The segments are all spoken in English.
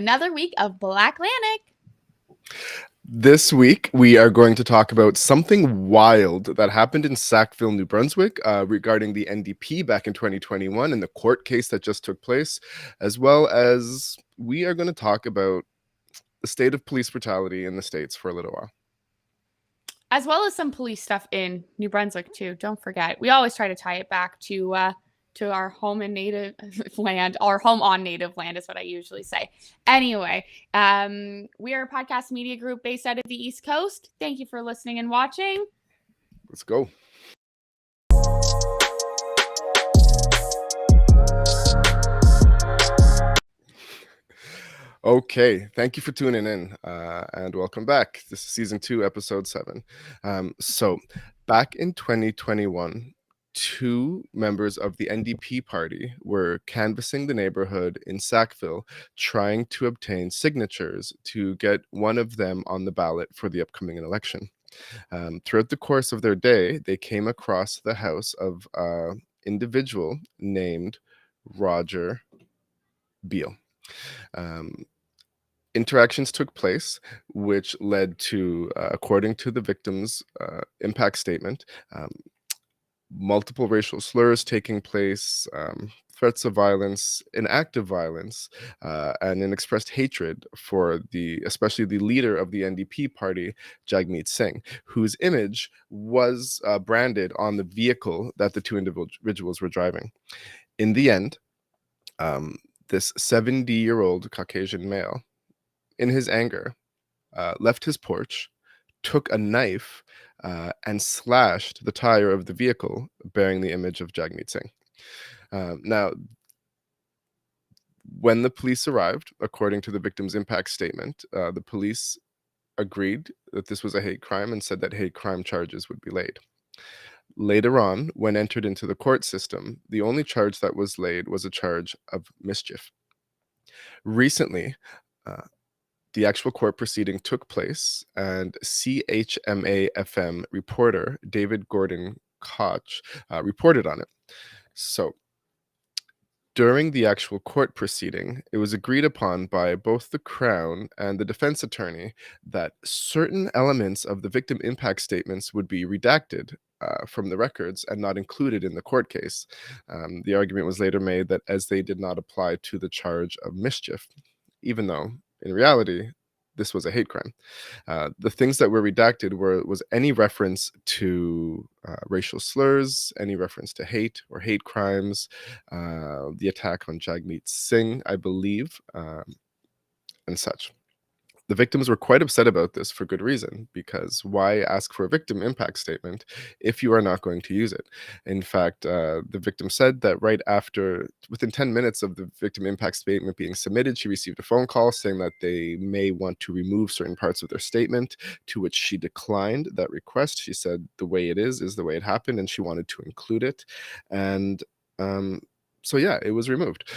Another week of BlackLantic. This week, we are going to talk about something wild that happened in Sackville, New Brunswick, regarding the NDP back in 2021 and the court case that just took place, as well as we are going to talk about the state of police brutality in the States for a little while. As well as some police stuff in New Brunswick, too. Don't forget. We always try to tie it back to our home and native land. Our home on native land is what I usually say. Anyway, we are a podcast media group based out of the East Coast. Thank you for listening and watching. Let's go. Okay, thank you for tuning in and welcome back. This is season 2, episode 7. So back in 2021, 2 members of the NDP party were canvassing the neighborhood in Sackville, trying to obtain signatures to get one of them on the ballot for the upcoming election. Throughout the course of their day, they came across the house of an individual named Roger Beale. Interactions took place, which led to, according to the victim's impact statement, multiple racial slurs taking place, threats of violence, an act of violence, and an expressed hatred for especially the leader of the NDP party, Jagmeet Singh, whose image was branded on the vehicle that the 2 individuals were driving. In the end, this 70-year-old Caucasian male, in his anger, left his porch, took a knife, and slashed the tire of the vehicle bearing the image of Jagmeet Singh. Now, when the police arrived, according to the victim's impact statement, the police agreed that this was a hate crime and said that hate crime charges would be laid. Later on, when entered into the court system, the only charge that was laid was a charge of mischief. Recently, the actual court proceeding took place, and CHMA-FM reporter David Gordon Koch reported on it. So, during the actual court proceeding, it was agreed upon by both the Crown and the defense attorney that certain elements of the victim impact statements would be redacted from the records and not included in the court case. The argument was later made that as they did not apply to the charge of mischief, even though in reality, this was a hate crime. The things that were redacted was any reference to racial slurs, any reference to hate or hate crimes, the attack on Jagmeet Singh, I believe, and such. The victims were quite upset about this for good reason, because why ask for a victim impact statement if you are not going to use it? In fact, the victim said that within 10 minutes of the victim impact statement being submitted, she received a phone call saying that they may want to remove certain parts of their statement, to which she declined that request. She said the way it is the way it happened, and she wanted to include it. And so yeah, it was removed.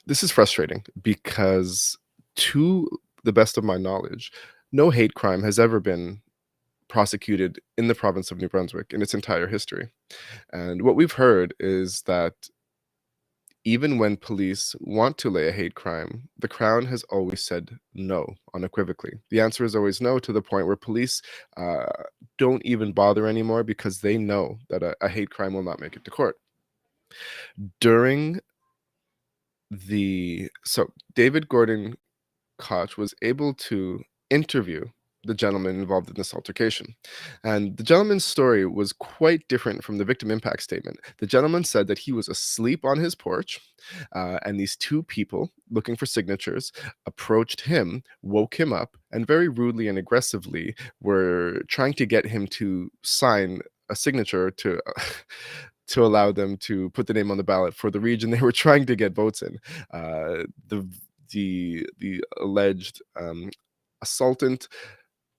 This is frustrating because to the best of my knowledge, no hate crime has ever been prosecuted in the province of New Brunswick in its entire history. And what we've heard is that even when police want to lay a hate crime, the Crown has always said no, unequivocally. The answer is always no, to the point where police don't even bother anymore because they know that a hate crime will not make it to court. So David Gordon Koch was able to interview the gentleman involved in this altercation. And the gentleman's story was quite different from the victim impact statement. The gentleman said that he was asleep on his porch, and these 2 people looking for signatures approached him, woke him up, and very rudely and aggressively were trying to get him to sign a signature to allow them to put the name on the ballot for the region they were trying to get votes in. The alleged assaultant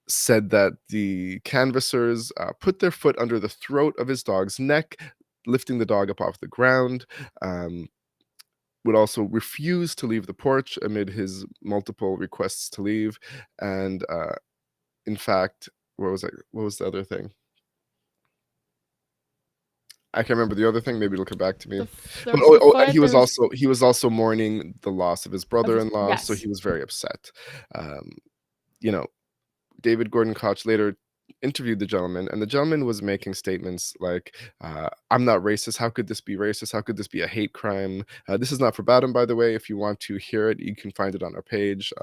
said that the canvassers put their foot under the throat of his dog's neck, lifting the dog up off the ground, would also refuse to leave the porch amid his multiple requests to leave. And in fact, what was the other thing? I can't remember the other thing. Maybe it'll come back to me. There But was the foot. he There was was also mourning the loss of his brother-in-law, so yes. he was very upset. Um, you know, David Gordon Koch later interviewed the gentleman, and the gentleman was making statements like, I'm not racist. How could this be racist? How could this be a hate crime? This is not verbatim, by the way. If you want to hear it, you can find it on our page,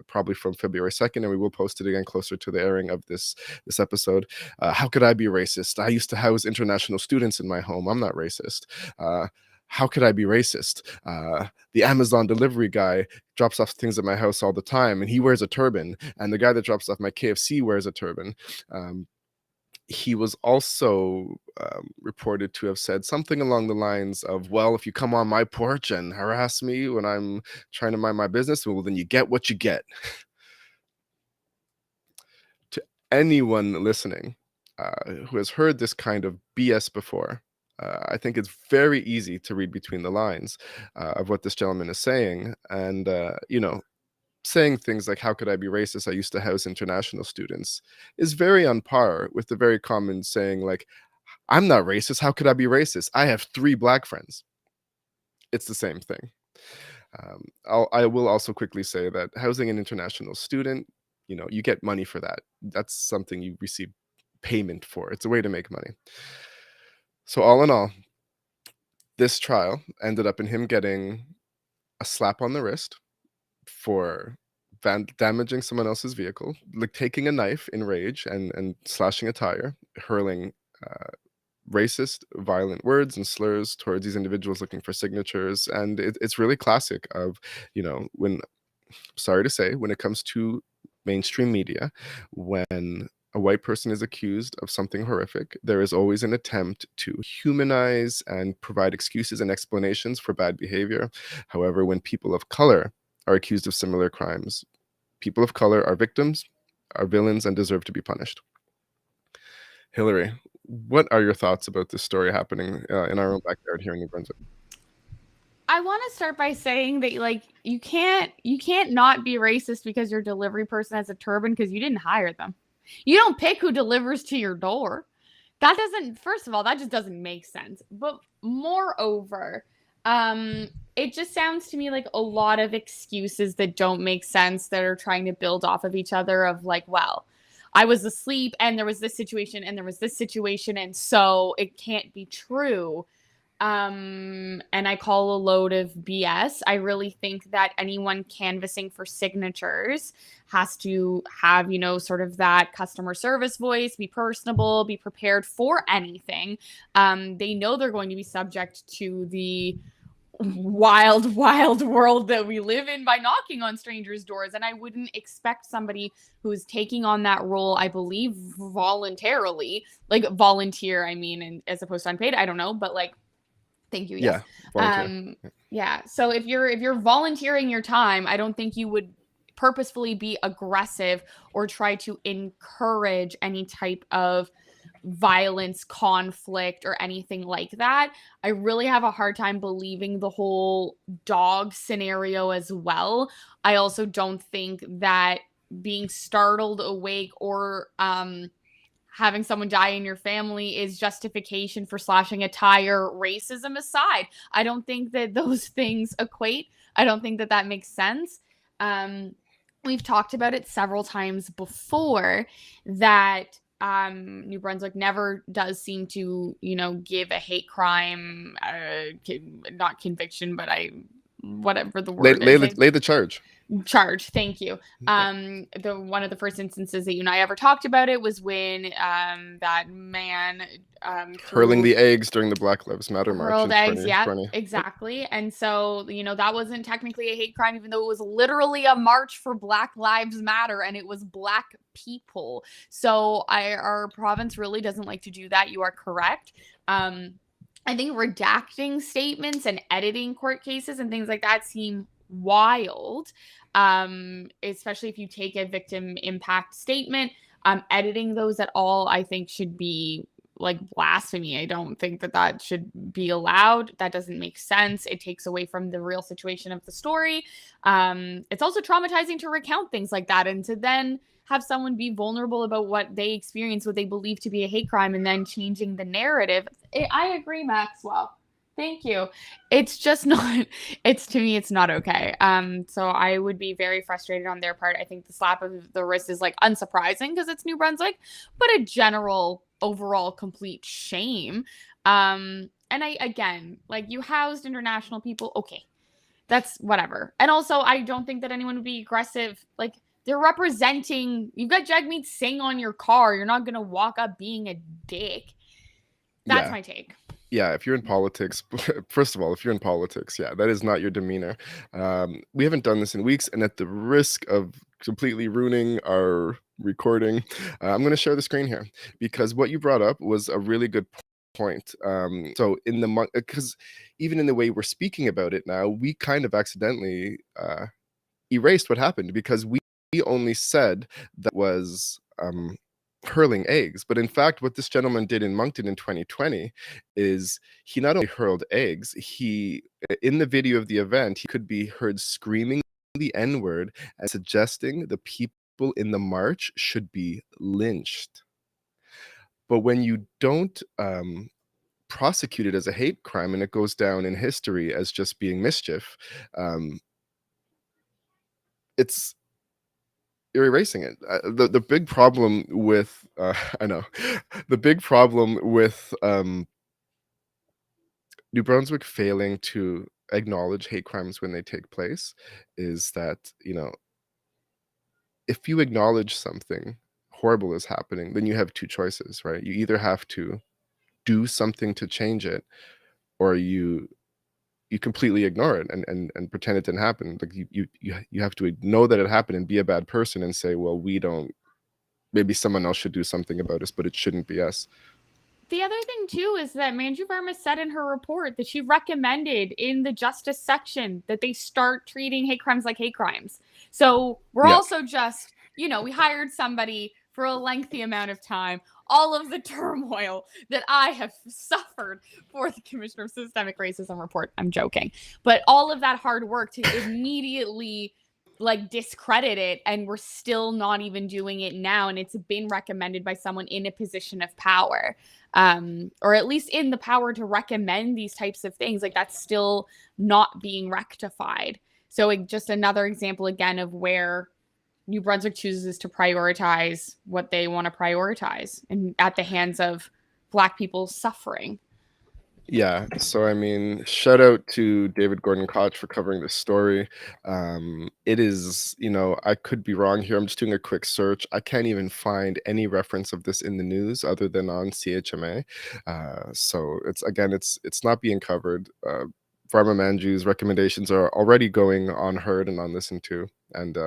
probably from February 2nd, and we will post it again closer to the airing of this episode. How could I be racist? I used to house international students in my home. I'm not racist. How could I be racist? The Amazon delivery guy drops off things at my house all the time, and he wears a turban, and the guy that drops off my KFC wears a turban. He was also reported to have said something along the lines of, well, if you come on my porch and harass me when I'm trying to mind my business, well, then you get what you get. To anyone listening who has heard this kind of BS before, I think it's very easy to read between the lines of what this gentleman is saying. And, saying things like, how could I be racist? I used to house international students is very on par with the very common saying, like, I'm not racist. How could I be racist? I have 3 black friends. It's the same thing. I will also quickly say that housing an international student, you get money for that. That's something you receive payment for. It's a way to make money. So all in all, this trial ended up in him getting a slap on the wrist for damaging someone else's vehicle, like taking a knife in rage and slashing a tire, hurling racist, violent words and slurs towards these individuals looking for signatures. And it's really classic of, when, sorry to say, when it comes to mainstream media, when a white person is accused of something horrific, there is always an attempt to humanize and provide excuses and explanations for bad behavior. However, when people of color are accused of similar crimes, people of color are victims, are villains, and deserve to be punished. Hillary, what are your thoughts about this story happening in our own backyard here in New Brunswick? I want to start by saying that, like, you can't not be racist because your delivery person has a turban because you didn't hire them. You don't pick who delivers to your door. That doesn't, first of all, that just doesn't make sense. But moreover, it just sounds to me like a lot of excuses that don't make sense that are trying to build off of each other of, like, well, I was asleep and there was this situation and there was this situation, and so it can't be true. And I call a load of BS. I really think that anyone canvassing for signatures has to have, sort of that customer service voice, be personable, be prepared for anything. They know they're going to be subject to the wild, wild world that we live in by knocking on strangers' doors. And I wouldn't expect somebody who's taking on that role, I believe, voluntarily, like volunteer, I mean, and as opposed to unpaid, I don't know, but like, thank you. Yes. Yeah, volunteer. Yeah. So if you're volunteering your time, I don't think you would purposefully be aggressive or try to encourage any type of violence, conflict, or anything like that. I really have a hard time believing the whole dog scenario as well. I also don't think that being startled awake or having someone die in your family is justification for slashing a tire, racism aside. I don't think that those things equate. I don't think that makes sense. We've talked about it several times before that New Brunswick never does seem to, give a hate crime, not conviction, but whatever the word is. Lay the charge. Charge. Thank you. The one of the first instances that you and I ever talked about it was when that man hurling the eggs during the Black Lives Matter march. Hurled eggs, yeah, exactly. And so, that wasn't technically a hate crime, even though it was literally a march for Black Lives Matter, and it was Black people. So our province really doesn't like to do that. You are correct. I think redacting statements and editing court cases and things like that seem wild, especially if you take a victim impact statement. Editing those at all, I think, should be like blasphemy. I don't think that should be allowed. That doesn't make sense. It takes away from the real situation of the story. It's also traumatizing to recount things like that, and to then have someone be vulnerable about what they experience, what they believe to be a hate crime, and then changing the narrative. I agree, Maxwell. Thank you. It's just not, to me, it's not okay. So I would be very frustrated on their part. I think the slap of the wrist is like unsurprising because it's New Brunswick, but a general overall complete shame. And again, like, you housed international people. Okay. That's whatever. And also, I don't think that anyone would be aggressive. Like, they're representing, you've got Jagmeet Singh on your car. You're not going to walk up being a dick. That's my take. Yeah, if you're in politics, first of all, if you're in politics, yeah, that is not your demeanor. We haven't done this in weeks, and at the risk of completely ruining our recording, I'm going to share the screen here, because what you brought up was a really good point. So in the because even in the way we're speaking about it now, we kind of accidentally erased what happened, because we only said that was hurling eggs. But in fact, what this gentleman did in Moncton in 2020 is he not only hurled eggs, he, in the video of the event, he could be heard screaming the N-word and suggesting the people in the march should be lynched. But when you don't prosecute it as a hate crime and it goes down in history as just being mischief, you're erasing it. The big problem with I know the big problem with New Brunswick failing to acknowledge hate crimes when they take place is that, if you acknowledge something horrible is happening, then you have two choices, right? You either have to do something to change it, or you completely ignore it and pretend it didn't happen. Like, you have to know that it happened and be a bad person and say, well, maybe someone else should do something about us, but it shouldn't be us. The other thing too is that Manju Verma said in her report that she recommended in the justice section that they start treating hate crimes like hate crimes. So we're also just, we hired somebody for a lengthy amount of time. All of the turmoil that I have suffered for the Commissioner of Systemic Racism report. I'm joking. But all of that hard work to immediately discredit it, and we're still not even doing it now. And it's been recommended by someone in a position of power, or at least in the power to recommend these types of things. Like, that's still not being rectified. So just another example again of where New Brunswick chooses to prioritize what they want to prioritize, and at the hands of Black people suffering. Yeah, so I mean, shout out to David Gordon Koch for covering this story. It is, I could be wrong here. I'm just doing a quick search. I can't even find any reference of this in the news other than on CHMA. So it's not being covered. Varma Manju's recommendations are already going unheard and unlistened to, and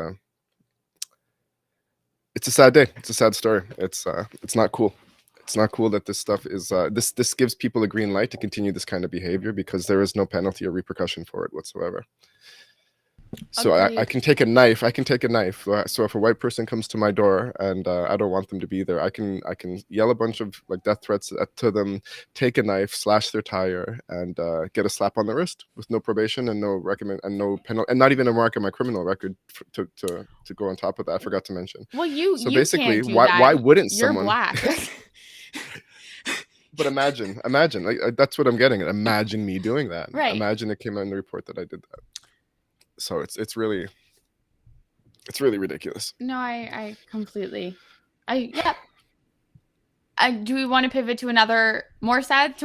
it's a sad day. It's a sad story. It's not cool. It's not cool that this stuff is this gives people a green light to continue this kind of behavior, because there is no penalty or repercussion for it whatsoever. So I can take a knife. So if a white person comes to my door and I don't want them to be there, I can yell a bunch of death threats to them, take a knife, slash their tire, and get a slap on the wrist with no probation and no no penalty, and not even a mark on my criminal record to go on top of that. I forgot to mention. Well, you basically, can't do why wouldn't You're someone? Black. But imagine, that's what I'm getting at. Imagine me doing that. Right. Imagine it came out in the report that I did that. So it's really ridiculous. No, I completely. Yeah. Do we want to pivot to another more sadness?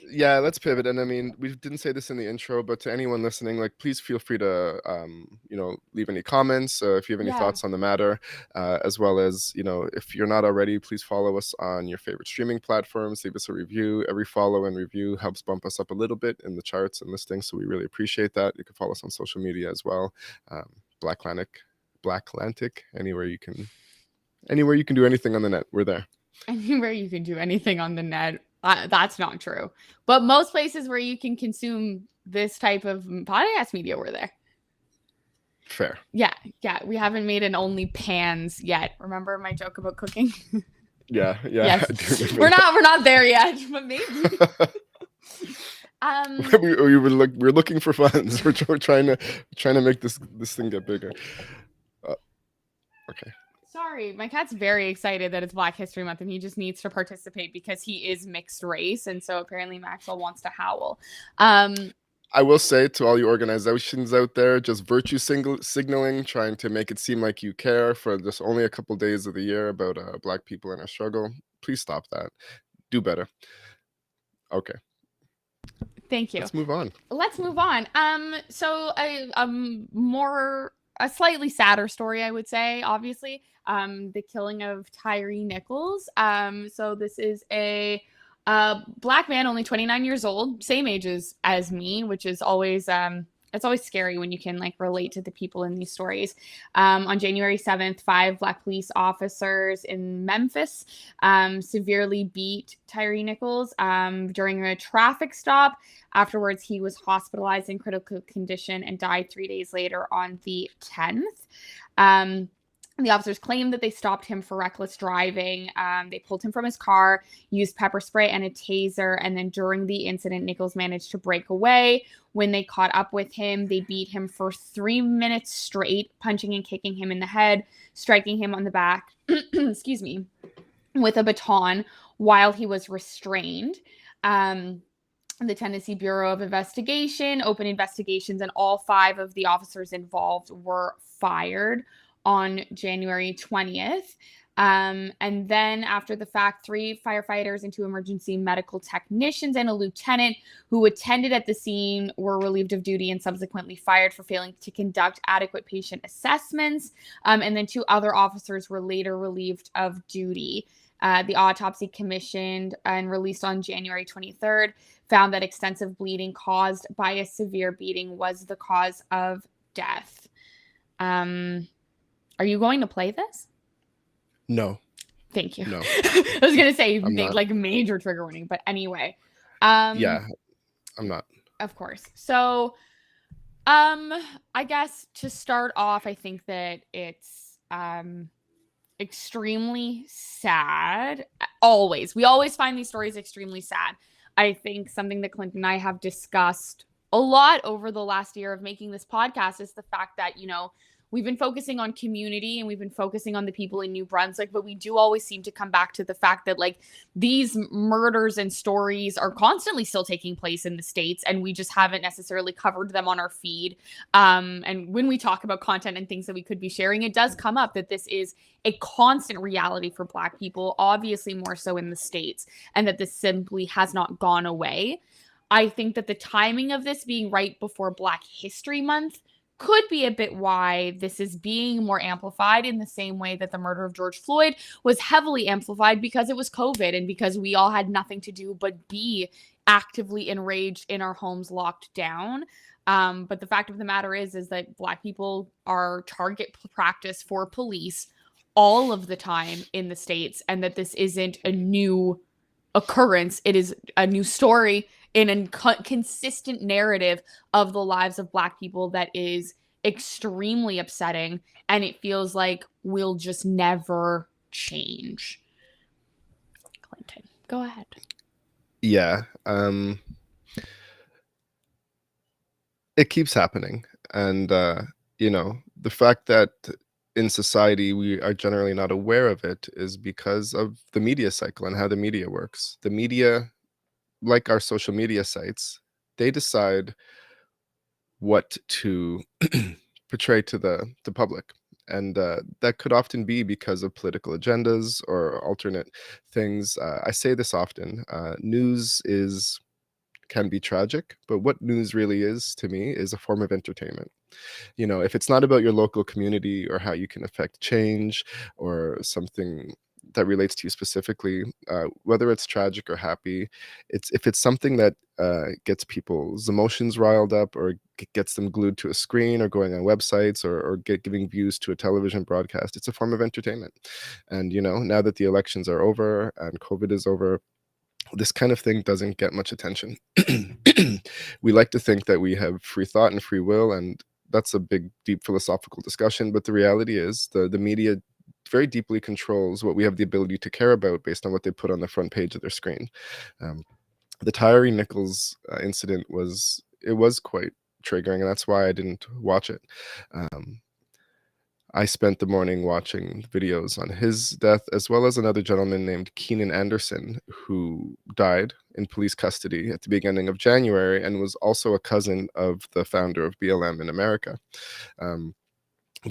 Yeah, let's pivot. And I mean, we didn't say this in the intro, but to anyone listening, please feel free to leave any comments if you have any thoughts on the matter, as well as, if you're not already, please follow us on your favorite streaming platforms. Leave us a review. Every follow and review helps bump us up a little bit in the charts and listings, so we really appreciate that. You can follow us on social media as well. BlackLantic, anywhere you can do anything on the net, we're there. Anywhere you can do anything on the net. That's not true. But most places where you can consume this type of podcast media, we're there. Fair. Yeah. We haven't made an OnlyPans yet. Remember my joke about cooking? Yeah, yeah, I do Yes, remember we're not there yet, but maybe. that. Um, We're looking for funds. We're trying to make this thing get bigger. Uh, okay. Sorry, my cat's very excited that it's Black History Month and he just needs to participate because he is mixed race. And so apparently Maxwell wants to howl. I will say to all you organizations out there, just virtue signaling, trying to make it seem like you care for just only a couple days of the year about Black people in our struggle. Please stop that. Do better. Okay. Thank you. Let's move on. So a slightly sadder story, I would say, obviously. The killing of Tyree Nichols. So this is a Black man, only 29 years old, same age as me, which is always it's always scary when you can like relate to the people in these stories. On January 7th, 5 Black police officers in Memphis severely beat Tyree Nichols during a traffic stop. Afterwards, he was hospitalized in critical condition and died 3 days later on the 10th. The officers claimed that they stopped him for reckless driving. They pulled him from his car, used pepper spray and a taser. And then during the incident, Nichols managed to break away. When they caught up with him, they beat him for 3 minutes straight, punching and kicking him in the head, striking him on the back, excuse me, with a baton while he was restrained. The Tennessee Bureau of Investigation opened investigations, and all 5 of the officers involved were fired on January 20th. And then after the fact, 3 firefighters and 2 emergency medical technicians and a lieutenant who attended at the scene were relieved of duty and subsequently fired for failing to conduct adequate patient assessments. And then 2 other officers were later relieved of duty. The autopsy commissioned and released on January 23rd found that extensive bleeding caused by a severe beating was the cause of death. Are you going to play this? No. Thank you. No. I was going to say like major trigger warning, but anyway. Yeah, I'm not. Of course. So, I guess to start off, I think that it's extremely sad. We always find these stories extremely sad. I think something that Clinton and I have discussed a lot over the last year of making this podcast is the fact that, we've been focusing on community and we've been focusing on the people in New Brunswick, but we do always seem to come back to the fact that like these murders and stories are constantly still taking place in the States, and we just haven't necessarily covered them on our feed. And when we talk about content and things that we could be sharing, it does come up that this is a constant reality for Black people, obviously more so in the States, and that this simply has not gone away. I think that the timing of this being right before Black History Month could be a bit why this is being more amplified, in the same way that the murder of George Floyd was heavily amplified because it was COVID and because we all had nothing to do but be actively enraged in our homes, locked down. But the fact of the matter is that Black people are target practice for police all of the time in the States, and that this isn't a new occurrence. It is a new story in a consistent narrative of the lives of Black people that is extremely upsetting, and it feels like will just never change. Clinton, go ahead. Yeah. It keeps happening. And, the fact that in society we are generally not aware of it is because of the media cycle and how the media works. The media, like our social media sites, they decide what to portray to the public. And that could often be because of political agendas or alternate things. I say this often. News can be tragic, but what news really is to me is a form of entertainment. If it's not about your local community or how you can affect change or something that relates to you specifically, whether it's tragic or happy, if it's something that gets people's emotions riled up or gets them glued to a screen or going on websites or giving views to a television broadcast, it's a form of entertainment. And now that the elections are over and COVID is over, this kind of thing doesn't get much attention. We like to think that we have free thought and free will, and that's a big, deep philosophical discussion. But the reality is the media very deeply controls what we have the ability to care about based on what they put on the front page of their screen. The Tyree Nichols incident was quite triggering, and that's why I didn't watch it. I spent the morning watching videos on his death, as well as another gentleman named Keenan Anderson, who died in police custody at the beginning of January and was also a cousin of the founder of BLM in America. I'm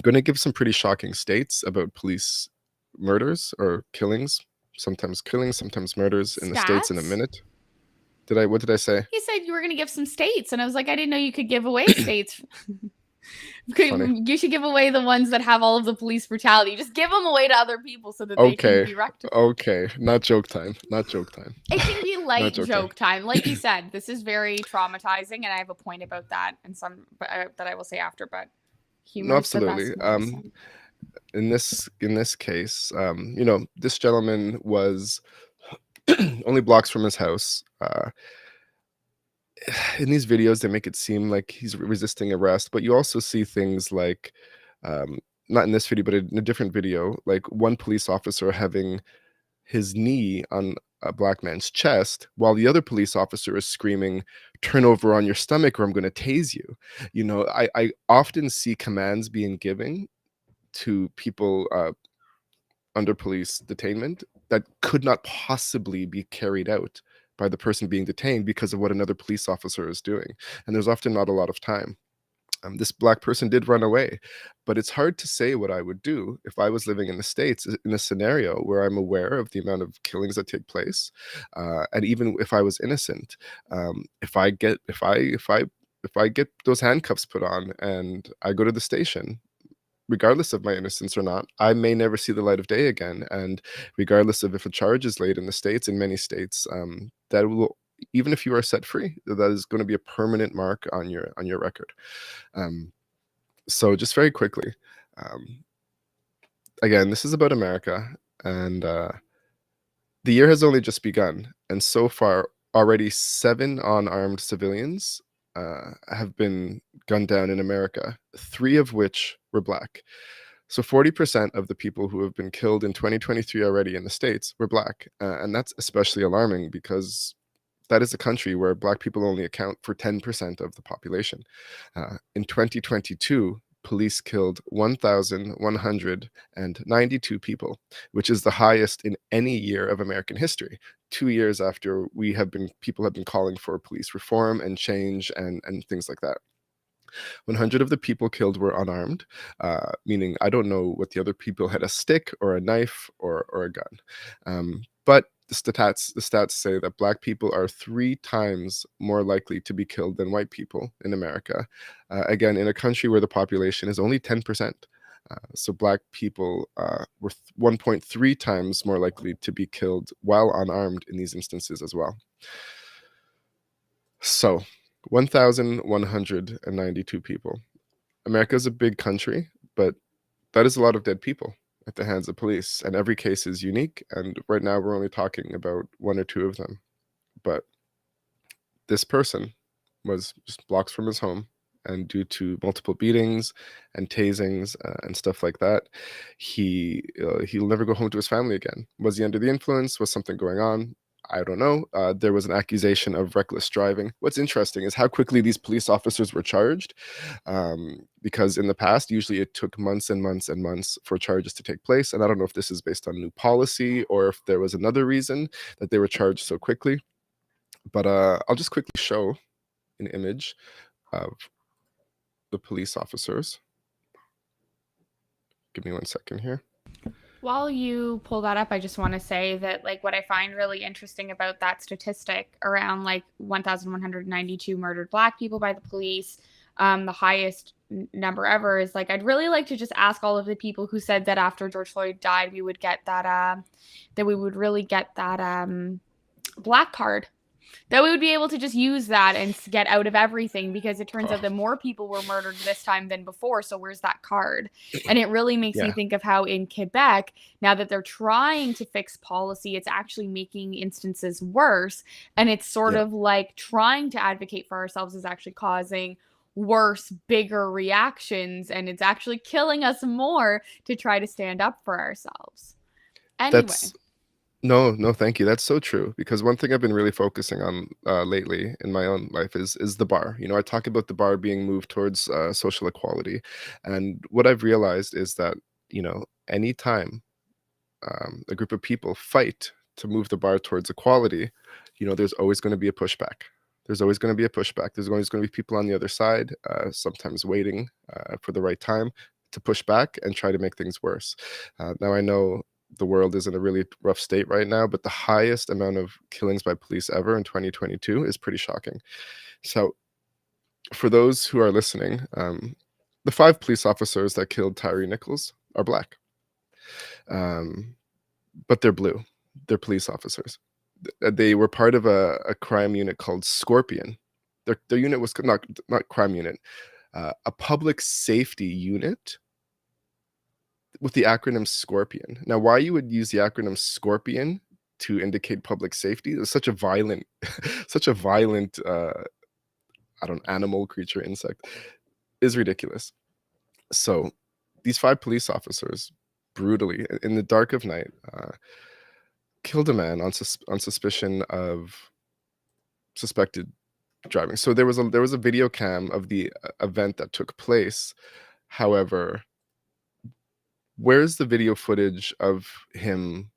going to give some pretty shocking states about police murders or killings, sometimes murders in the States in a Stats? minute. What did I say? You said you were going to give some states, and I was like, I didn't know you could give away states. Funny. You should give away the ones that have all of the police brutality. Just give them away to other people so that they Okay. can be rectified. Okay. Not joke time. Not joke time. It can be light joke joke time. Like you said, this is very traumatizing, and I have a point about that and some that I will say after. But humor No, is the best absolutely. medicine. In this case, you know, this gentleman was only blocks from his house. In these videos, they make it seem like he's resisting arrest, but you also see things like, not in this video, but in a different video, like one police officer having his knee on a black man's chest while the other police officer is screaming, "Turn over on your stomach or I'm going to tase you." You know, I often see commands being given to people under police detainment that could not possibly be carried out by the person being detained because of what another police officer is doing. And there's often not a lot of time. This black person did run away, but it's hard to say what I would do if I was living in the States in a scenario where I'm aware of the amount of killings that take place, and even if I was innocent, if I get those handcuffs put on and I go to the station, regardless of my innocence or not, I may never see the light of day again. And regardless of if a charge is laid in the States, in many states, that will, even if you are set free, that is going to be a permanent mark on your record. So just very quickly, again, this is about America, and the year has only just begun, and so far already 7 unarmed civilians have been gunned down in America, 3 of which were black. So 40% of the people who have been killed in 2023 already in the States were black. And that's especially alarming because that is a country where black people only account for 10% of the population. In 2022, police killed 1,192 people, which is the highest in any year of American history. 2 years after people have been calling for police reform and change and things like that. 100 of the people killed were unarmed, meaning I don't know what the other people had, a stick or a knife or a gun. But the stats say that black people are 3 times more likely to be killed than white people in America. Again, in a country where the population is only 10%. So black people were 1.3 times more likely to be killed while unarmed in these instances as well. So 1,192 people. America is a big country, but that is a lot of dead people at the hands of police, and every case is unique. And right now we're only talking about 1 or 2 of them. But this person was just blocks from his home, and due to multiple beatings and tasings and stuff like that, he'll never go home to his family again. Was he under the influence? Was something going on? I don't know. There was an accusation of reckless driving. What's interesting is how quickly these police officers were charged, because in the past, usually it took months and months and months for charges to take place. And I don't know if this is based on new policy or if there was another reason that they were charged so quickly. But I'll just quickly show an image of the police officers. Give me 1 second here. While you pull that up, I just want to say that, like, what I find really interesting about that statistic around, like, 1,192 murdered black people by the police, the highest number ever, is, like, I'd really like to just ask all of the people who said that after George Floyd died, we would get that, that we would really get that black card. That we would be able to just use that and get out of everything, because it turns out that more people were murdered this time than before. So where's that card? And it really makes me think of how in Quebec, now that they're trying to fix policy, it's actually making instances worse. And it's sort of like trying to advocate for ourselves is actually causing worse, bigger reactions, and it's actually killing us more to try to stand up for ourselves. Anyway. That's no, thank you. That's so true, because one thing I've been really focusing on lately in my own life is the bar. I talk about the bar being moved towards social equality, and what I've realized is that anytime a group of people fight to move the bar towards equality, there's always going to be a pushback. There's always going to be a pushback. There's always going to be people on the other side, sometimes waiting for the right time to push back and try to make things worse. Now, I know the world is in a really rough state right now, but the highest amount of killings by police ever in 2022 is pretty shocking. So, for those who are listening, the 5 police officers that killed Tyree Nichols are Black. But they're blue. They're police officers. They were part of a crime unit called Scorpion. Their unit was not crime unit, a public safety unit with the acronym Scorpion. Now, why you would use the acronym Scorpion to indicate public safety is such a violent, such a violent, I don't know, animal, creature, insect, is ridiculous. So these 5 police officers brutally, in the dark of night, killed a man on suspicion of suspected driving. So there was a video cam of the event that took place. However, where's the video footage of him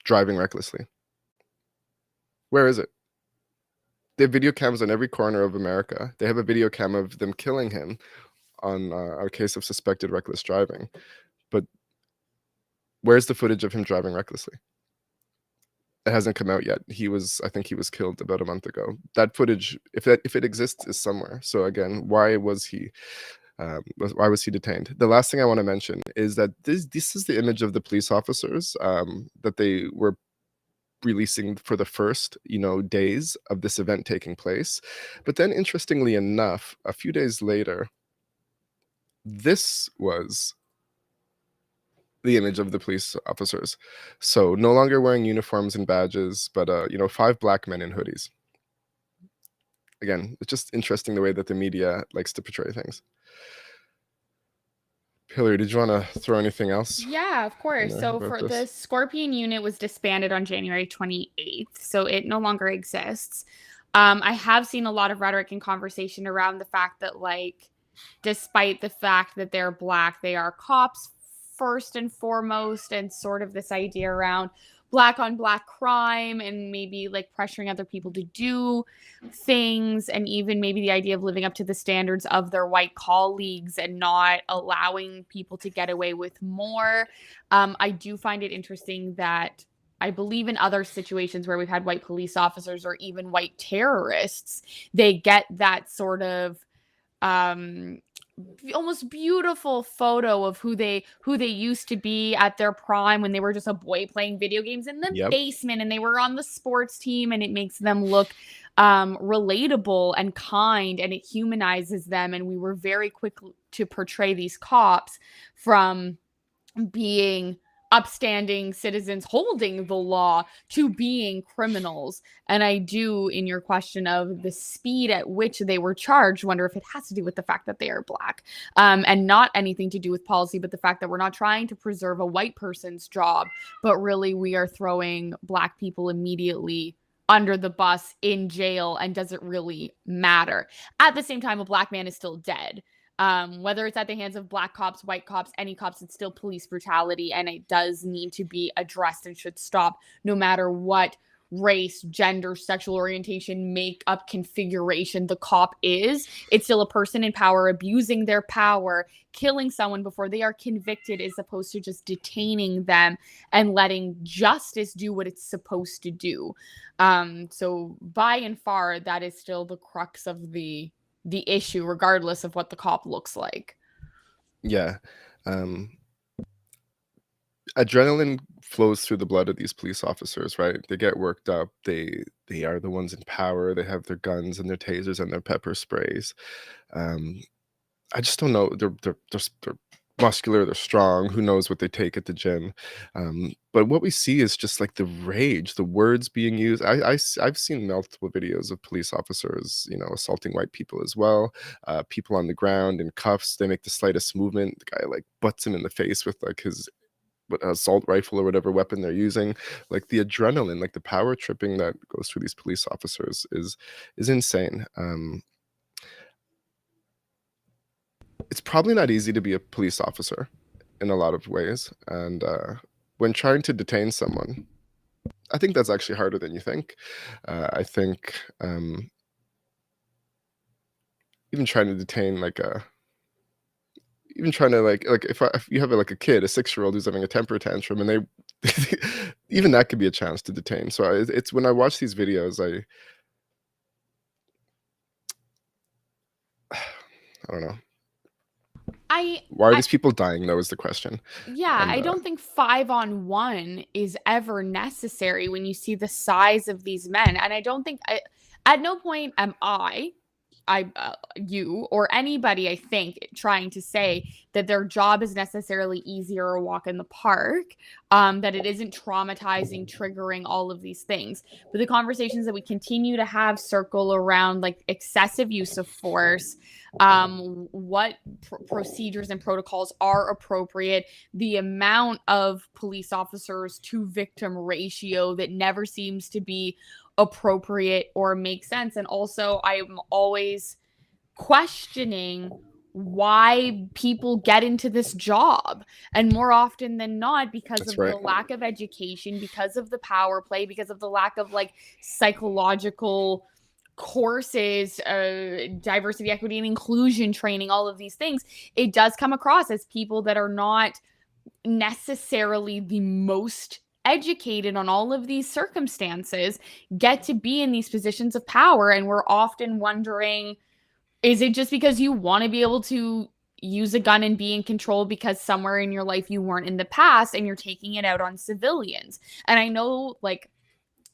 driving recklessly? Where is it? They have video cams on every corner of America. They have a video cam of them killing him on a case of suspected reckless driving. But where's the footage of him driving recklessly? It hasn't come out yet. I think he was killed about a month ago. That footage, if it exists, is somewhere. So again, why was he detained? The last thing I want to mention is that this is the image of the police officers that they were releasing for the first days of this event taking place. But then, interestingly enough, a few days later, this was the image of the police officers. So no longer wearing uniforms and badges, but 5 Black men in hoodies. Again, it's just interesting the way that the media likes to portray things. Hillary, did you want to throw anything else? Yeah, of course. So for the Scorpion unit was disbanded on January 28th, so it no longer exists. I have seen a lot of rhetoric and conversation around the fact that, like, despite the fact that they're Black, they are cops first and foremost, and sort of this idea around Black on Black crime and maybe like pressuring other people to do things, and even maybe the idea of living up to the standards of their white colleagues and not allowing people to get away with more. I do find it interesting that I believe in other situations where we've had white police officers or even white terrorists, they get that sort of almost beautiful photo of who they used to be at their prime when they were just a boy playing video games in the basement and they were on the sports team, and it makes them look relatable and kind, and it humanizes them. And we were very quick to portray these cops from being upstanding citizens holding the law to being criminals. And I do, in your question of the speed at which they were charged, wonder if it has to do with the fact that they are Black, and not anything to do with policy, but the fact that we're not trying to preserve a white person's job, but really we are throwing Black people immediately under the bus in jail. And does it really matter? At the same time, a Black man is still dead. Whether it's at the hands of Black cops, white cops, any cops, it's still police brutality, and it does need to be addressed and should stop, no matter what race, gender, sexual orientation, makeup, configuration the cop is. It's still a person in power abusing their power, killing someone before they are convicted, as opposed to just detaining them and letting justice do what it's supposed to do. So by and far, that is still the crux of the issue, regardless of what the cop looks like. Yeah. Adrenaline flows through the blood of these police officers, right? They get worked up. They are the ones in power. They have their guns and their tasers and their pepper sprays. I just don't know. They're muscular, they're strong, who knows what they take at the gym. But what we see is just like the rage, the words being used. I've seen multiple videos of police officers, assaulting white people as well. People on the ground in cuffs, they make the slightest movement, the guy like butts him in the face with like his assault rifle or whatever weapon they're using. Like the adrenaline, like the power tripping that goes through these police officers is insane. It's probably not easy to be a police officer in a lot of ways, and when trying to detain someone, I think that's actually harder than you think. I think even trying to detain like a even trying to like if you have like a kid, a 6-year-old who's having a temper tantrum, and they even that could be a chance to detain. So it's when I watch these videos, I don't know. Why are these people dying, though, is the question. Yeah, And I don't think 5-on-1 is ever necessary when you see the size of these men. And I don't think at no point am you or anybody, I think, trying to say that their job is necessarily easier or a walk in the park, that it isn't traumatizing, triggering, all of these things. But the conversations that we continue to have circle around like excessive use of force, what procedures and protocols are appropriate, the amount of police officers to victim ratio that never seems to be appropriate or make sense. And also, I'm always questioning why people get into this job, and more often than not because that's of right. the lack of education, because of the power play, because of the lack of like psychological courses, diversity, equity, and inclusion training, all of these things. It does come across as people that are not necessarily the most educated on all of these circumstances get to be in these positions of power. And we're often wondering, is it just because you want to be able to use a gun and be in control because somewhere in your life you weren't in the past and you're taking it out on civilians? And I know, like,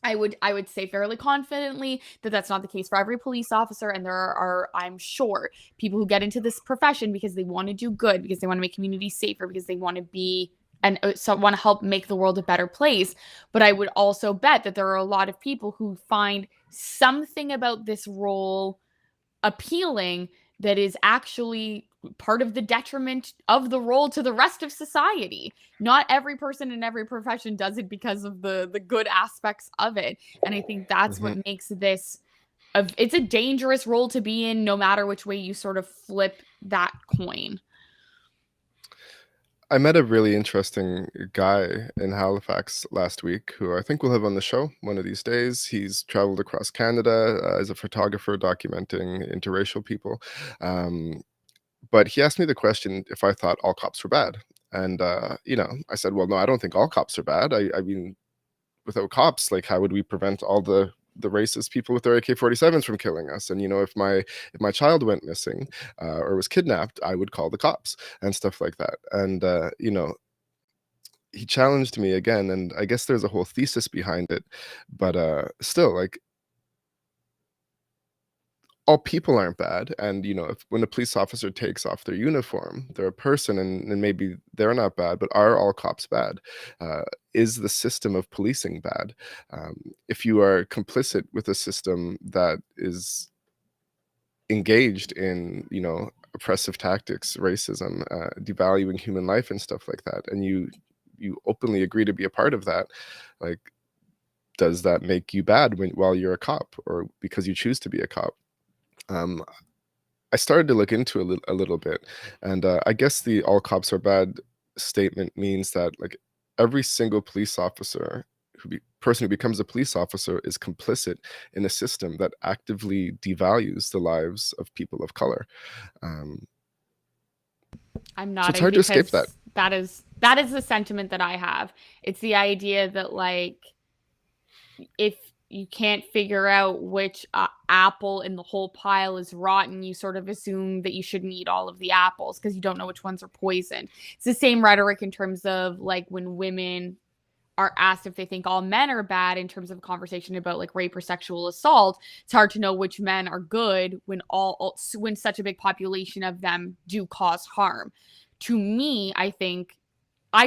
I would say fairly confidently that that's not the case for every police officer, and there are, I'm sure, people who get into this profession because they want to do good, because they want to make communities safer, because they want to be and so want to help make the world a better place. But I would also bet that there are a lot of people who find something about this role appealing that is actually part of the detriment of the role to the rest of society. Not every person in every profession does it because of the good aspects of it. And I think that's what makes this it's a dangerous role to be in, no matter which way you sort of flip that coin. I met a really interesting guy in Halifax last week who I think we'll have on the show one of these days. He's traveled across Canada as a photographer documenting interracial people. But he asked me the question if I thought all cops were bad. And, I said, well, no, I don't think all cops are bad. I mean, without cops, like, how would we prevent all the racist people with their AK-47s from killing us? And if my child went missing or was kidnapped, I would call the cops and stuff like that. And he challenged me again, and I guess there's a whole thesis behind it, but still, like, all people aren't bad. And if when a police officer takes off their uniform, they're a person, and maybe they're not bad, but are all cops bad? Is the system of policing bad? If you are complicit with a system that is engaged in oppressive tactics, racism, devaluing human life and stuff like that, and you openly agree to be a part of that, like, does that make you bad while you're a cop, or because you choose to be a cop? I started to look into a little bit, and I guess the "all cops are bad" statement means that, like, every single police officer person who becomes a police officer is complicit in a system that actively devalues the lives of people of color. Um, I'm so it's nodding hard to escape that. because that is the sentiment that I have. It's the idea that, like, if you can't figure out which apple in the whole pile is rotten, you sort of assume that you shouldn't eat all of the apples because you don't know which ones are poisoned. It's the same rhetoric in terms of, like, when women are asked if they think all men are bad in terms of a conversation about like rape or sexual assault. It's hard to know which men are good when when such a big population of them do cause harm. to me, I think I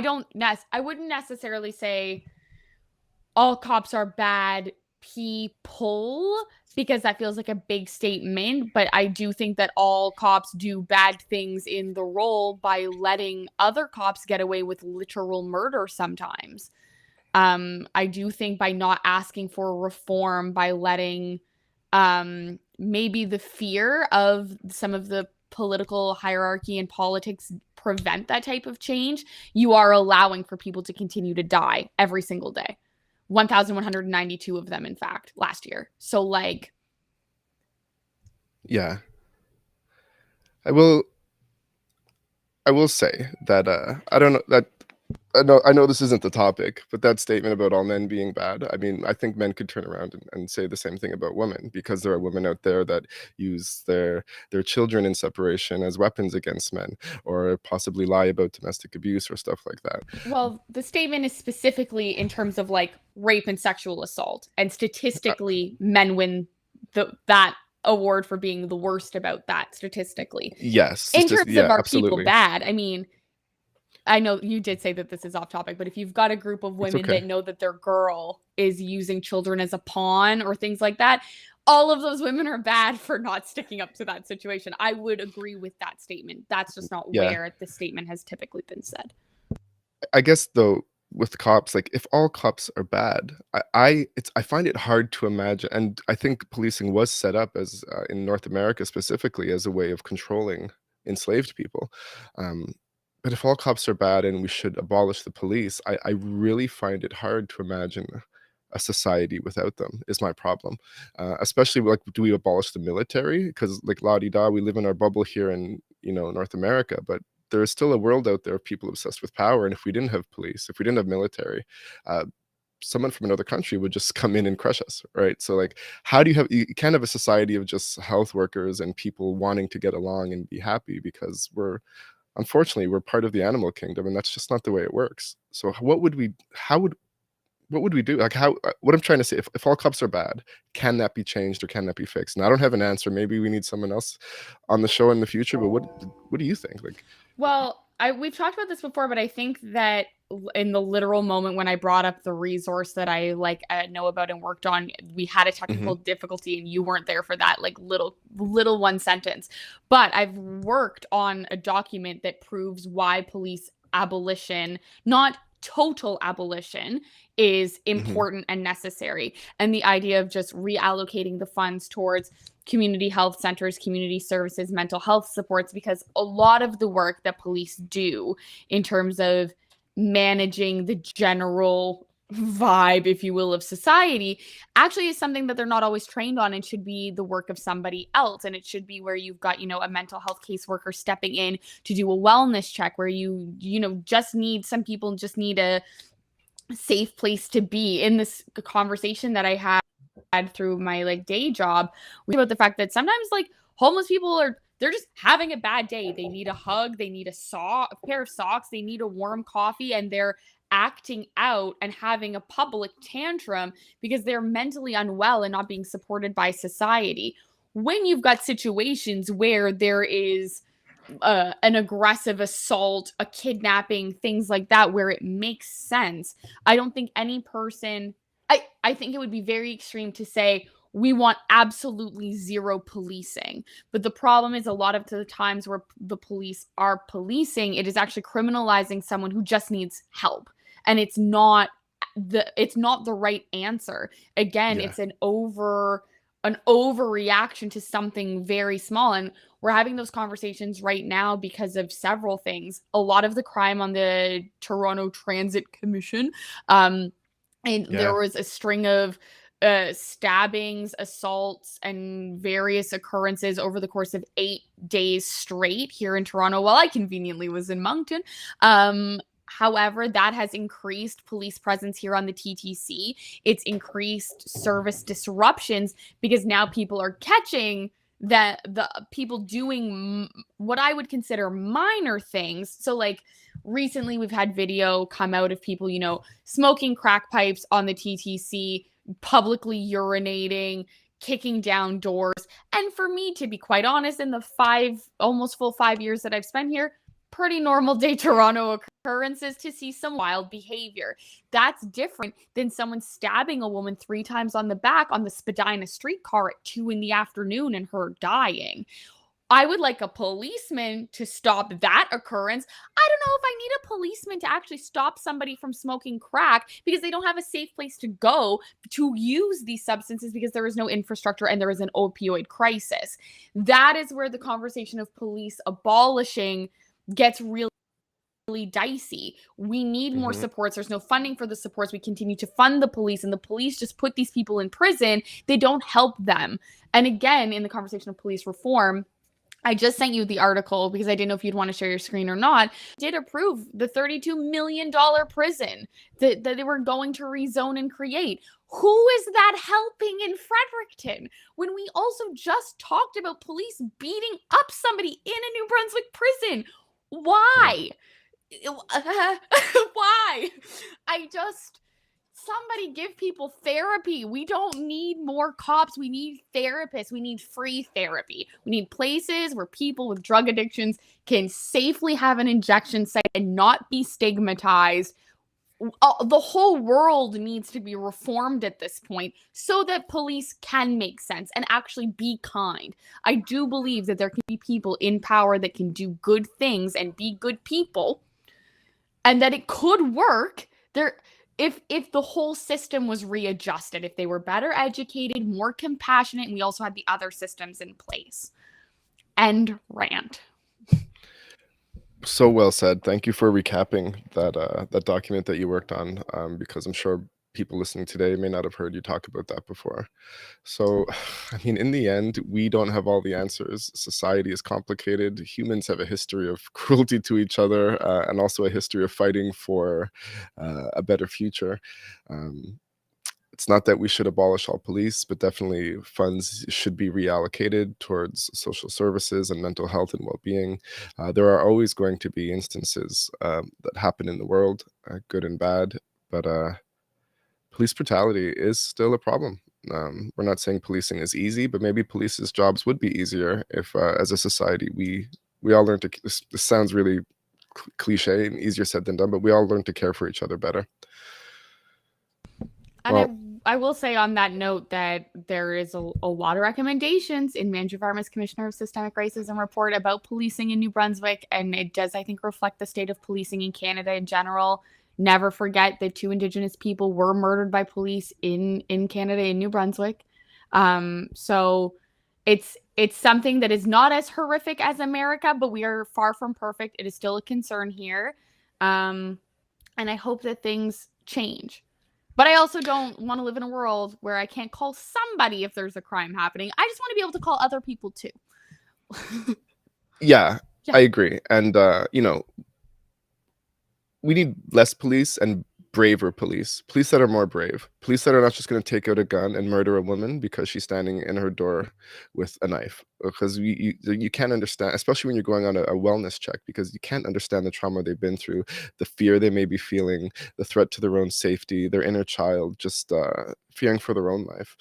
wouldn't necessarily say all cops are bad people, because that feels like a big statement, but I do think that all cops do bad things in the role by letting other cops get away with literal murder sometimes. I do think by not asking for reform, by letting maybe the fear of some of the political hierarchy and politics prevent that type of change, you are allowing for people to continue to die every single day. 1,192 of them, in fact, last year. So, like, Yeah. I will say that I don't know that I know this isn't the topic, but that statement about all men being bad, I mean, I think men could turn around and say the same thing about women, because there are women out there that use their children in separation as weapons against men, or possibly lie about domestic abuse or stuff like that. well, the statement is specifically in terms of like rape and sexual assault, and statistically, men win that award for being the worst about that statistically. Yes, In terms of yeah, are people absolutely. bad, I mean, I know you did say that this is off topic, but if you've got a group of It's women okay. that know that their girl is using children as a pawn or things like that, all of those women are bad for not sticking up to that situation. I would agree with that statement. That's just not Yeah. where the statement has typically been said. I guess though, with cops, like if all cops are bad, I find it hard to imagine, and I think policing was set up as in North America specifically as a way of controlling enslaved people. Um, but if all cops are bad and we should abolish the police, I really find it hard to imagine a society without them. Is my problem, especially like, do we abolish the military? Because like la di da, we live in our bubble here in North America, but there is still a world out there of people obsessed with power. And if we didn't have police, if we didn't have military, uh, someone from another country would just come in and crush us, right? So like, how do you can't have a society of just health workers and people wanting to get along and be happy, because unfortunately we're part of the animal kingdom, and that's just not the way it works. So what would we do? Like, how what I'm trying to say, if all cops are bad, can that be changed or can that be fixed? And I don't have an answer. Maybe we need someone else on the show in the future, but what do you think? Like, Well, we've talked about this before, but I think that in the literal moment when I brought up the resource that I know about and worked on, we had a technical mhm, difficulty and you weren't there for that like little one sentence. But I've worked on a document that proves why police abolition, not total abolition, is mhm, important and necessary. And the idea of just reallocating the funds towards community health centers, community services, mental health supports, because a lot of the work that police do in terms of managing the general vibe, if you will, of society actually is something that they're not always trained on and should be the work of somebody else. And it should be where you've got, a mental health caseworker stepping in to do a wellness check, where just need some people just need a safe place to be. In this conversation that I had through my like day job, we about the fact that sometimes like homeless people they're just having a bad day. They need a hug, they need a pair of socks, they need a warm coffee, and they're acting out and having a public tantrum because they're mentally unwell and not being supported by society. When you've got situations where there is an aggressive assault, a kidnapping, things like that, where it makes sense, I don't think any person, I think it would be very extreme to say we want absolutely zero policing. But the problem is a lot of the times where the police are policing, it is actually criminalizing someone who just needs help. And it's not the right answer. Again, yeah, it's an overreaction to something very small. And we're having those conversations right now because of several things. A lot of the crime on the Toronto Transit Commission, and there yeah, was a string of stabbings, assaults, and various occurrences over the course of 8 days straight here in Toronto, while I conveniently was in Moncton. However, that has increased police presence here on the TTC. It's increased service disruptions because now people are catching that the people doing what I would consider minor things. So like recently we've had video come out of people, smoking crack pipes on the TTC, publicly urinating, kicking down doors. And for me, to be quite honest, in the almost full 5 years that I've spent here, pretty normal day Toronto occurrences to see some wild behavior. That's different than someone stabbing a woman 3 times on the back on the Spadina streetcar at 2 in the afternoon and her dying. I would like a policeman to stop that occurrence. I don't know if I need a policeman to actually stop somebody from smoking crack because they don't have a safe place to go to use these substances because there is no infrastructure and there is an opioid crisis. That is where the conversation of police abolishing gets really dicey. We need more supports. There's no funding for the supports. We continue to fund the police, and the police just put these people in prison. They don't help them. And again, in the conversation of police reform, I just sent you the article because I didn't know if you'd want to share your screen or not. Did approve the $32 million prison that they were going to rezone and create. Who is that helping in Fredericton when we also just talked about police beating up somebody in a New Brunswick prison? Why? Why? Somebody give people therapy. We don't need more cops. We need therapists. We need free therapy. We need places where people with drug addictions can safely have an injection site and not be stigmatized. The whole world needs to be reformed at this point so that police can make sense and actually be kind. I do believe that there can be people in power that can do good things and be good people, and that it could work. If the whole system was readjusted, if they were better educated, more compassionate, and we also had the other systems in place. End rant. So well said. Thank you for recapping that document that you worked on, because I'm sure people listening today may not have heard you talk about that before. So, I mean, in the end, we don't have all the answers. Society is complicated. Humans have a history of cruelty to each other, and also a history of fighting for a better future. It's not that we should abolish all police, but definitely funds should be reallocated towards social services and mental health and well-being. There are always going to be instances that happen in the world, good and bad, but police brutality is still a problem. We're not saying policing is easy, but maybe police's jobs would be easier if, as a society, we all learn to. This sounds really cliche and easier said than done, but we all learn to care for each other better. And Well, I will say on that note that there is a lot of recommendations in Andrew Varma's Commissioner of Systemic Racism report about policing in New Brunswick, and it does, I think, reflect the state of policing in Canada in general. Never forget that 2 Indigenous people were murdered by police in Canada, in New Brunswick. So it's something that is not as horrific as America, but we are far from perfect. It is still a concern here. And I hope that things change. But I also don't want to live in a world where I can't call somebody if there's a crime happening. I just want to be able to call other people too. yeah, I agree. And, we need less police and braver police that are more brave, police that are not just going to take out a gun and murder a woman because she's standing in her door with a knife, because you can't understand, especially when you're going on a wellness check, because you can't understand the trauma they've been through, the fear they may be feeling, the threat to their own safety, their inner child, just fearing for their own life.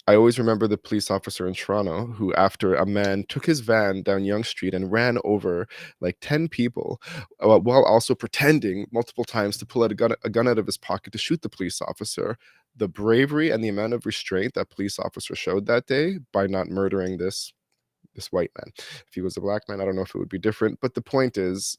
I always remember the police officer in Toronto who, after a man took his van down Yonge Street and ran over like 10 people, while also pretending multiple times to pull out a gun out of his pocket to shoot the police officer. The bravery and the amount of restraint that police officer showed that day by not murdering this white man. If he was a black man, I don't know if it would be different. But the point is,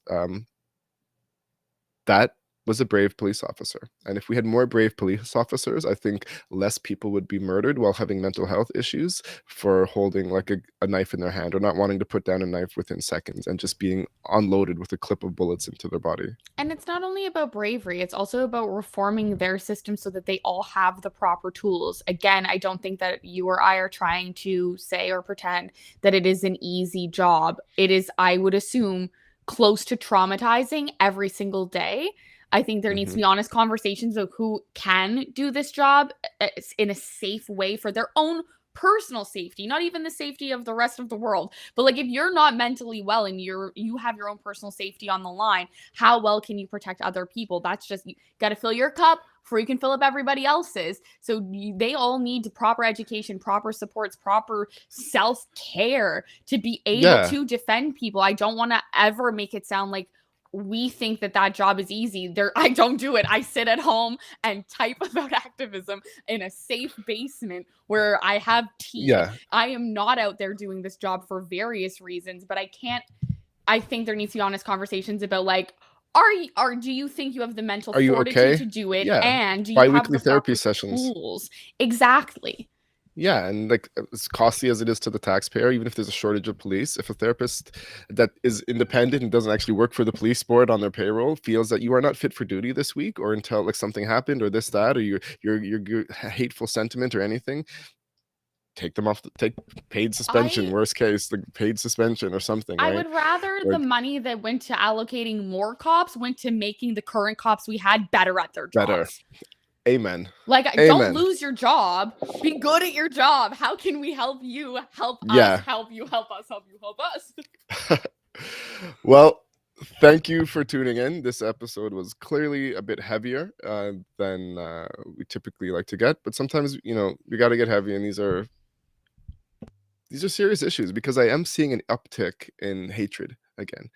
that was a brave police officer. And if we had more brave police officers, I think less people would be murdered while having mental health issues for holding like a knife in their hand, or not wanting to put down a knife within seconds and just being unloaded with a clip of bullets into their body. And it's not only about bravery, it's also about reforming their system so that they all have the proper tools. Again, I don't think that you or I are trying to say or pretend that it is an easy job. It is, I would assume, close to traumatizing every single day. I think there needs to be honest conversations of who can do this job in a safe way for their own personal safety, not even the safety of the rest of the world. But like, if you're not mentally well and you have your own personal safety on the line, how well can you protect other people? That's just, you got to fill your cup, before you can fill up everybody else's. So they all need proper education, proper supports, proper self-care to be able to defend people. I don't want to ever make it sound like we think that job is easy. I don't do it. I sit at home and type about activism in a safe basement where I have tea. I am not out there doing this job for various reasons, but I think there needs to be honest conversations about like, do you think you have the mental fortitude to do it? And do you have the therapy sessions tools? Exactly. Yeah, and like as costly as it is to the taxpayer, even if there's a shortage of police, if a therapist that is independent and doesn't actually work for the police board on their payroll feels that you are not fit for duty this week, or until like something happened, or this, that, or your hateful sentiment or anything, take them off. Take paid suspension. Worst case, the paid suspension or something. I would rather the money that went to allocating more cops went to making the current cops we had better at their jobs. Amen. Like, don't lose your job. Be good at your job. How can we help you? Help us. Help you. Help us. Help you. Help us. Well, thank you for tuning in. This episode was clearly a bit heavier than we typically like to get, but sometimes we got to get heavy, and these are serious issues, because I am seeing an uptick in hatred again,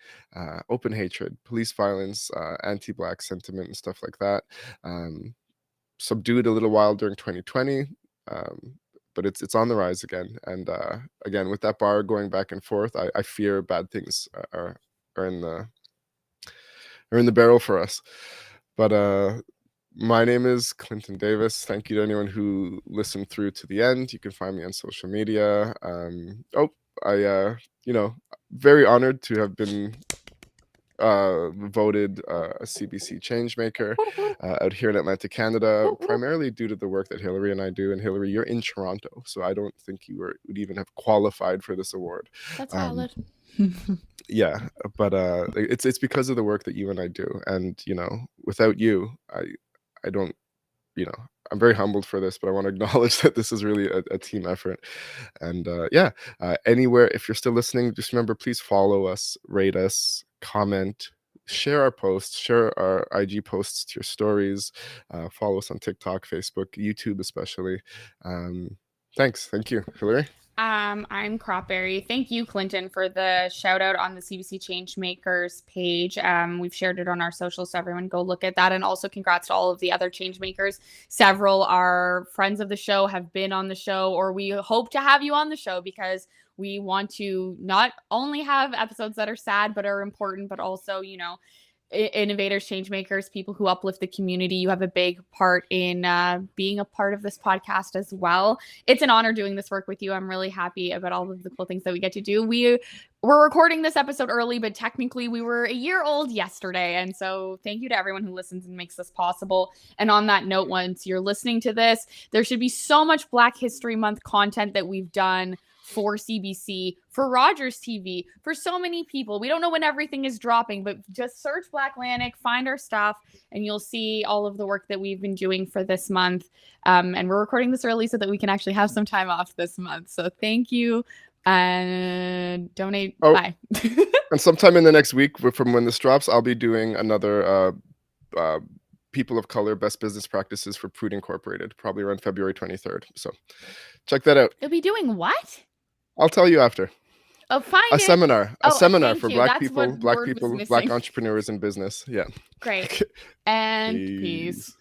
open hatred, police violence, anti-Black sentiment, and stuff like that. Subdued a little while during 2020, but it's on the rise again. And again, with that bar going back and forth, I fear bad things are in the barrel for us. But my name is Clinton Davis. Thank you to anyone who listened through to the end. You can find me on social media. Very honored to have been voted a CBC Changemaker out here in Atlantic, Canada, primarily due to the work that Hillary and I do. And Hillary, you're in Toronto, so I don't think you would even have qualified for this award. That's valid. Yeah, but it's because of the work that you and I do, and without you, I don't, I'm very humbled for this, but I want to acknowledge that this is really a team effort. And anywhere, if you're still listening, just remember, please follow us, rate us, comment, share our posts, share our IG posts to your stories, follow us on TikTok, Facebook, YouTube especially. Thank you, Hillary. I'm Cropberry. Thank you, Clinton, for the shout out on the CBC Changemakers page. We've shared it on our socials, so everyone go look at that. And also congrats to all of the other Changemakers. Several are friends of the show, have been on the show, or we hope to have you on the show, because we want to not only have episodes that are sad but are important, but also, innovators, change makers, people who uplift the community. You have a big part in being a part of this podcast as well. It's an honor doing this work with you. I'm really happy about all of the cool things that we get to do. We're recording this episode early, but technically we were a year old yesterday. And so thank you to everyone who listens and makes this possible. And on that note, once you're listening to this, there should be so much Black History Month content that we've done for CBC, for Rogers TV, for so many people. We don't know when everything is dropping, but just search BlackLantic, find our stuff, and you'll see all of the work that we've been doing for this month. And we're recording this early so that we can actually have some time off this month. So thank you, and donate. Bye. And sometime in the next week, from when this drops, I'll be doing another People of Color Best Business Practices for Prude Incorporated, probably around February 23rd. So check that out. You'll be doing what? I'll tell you after. Oh, seminar for Black That's people, Black entrepreneurs in business. Yeah. Great. And peace.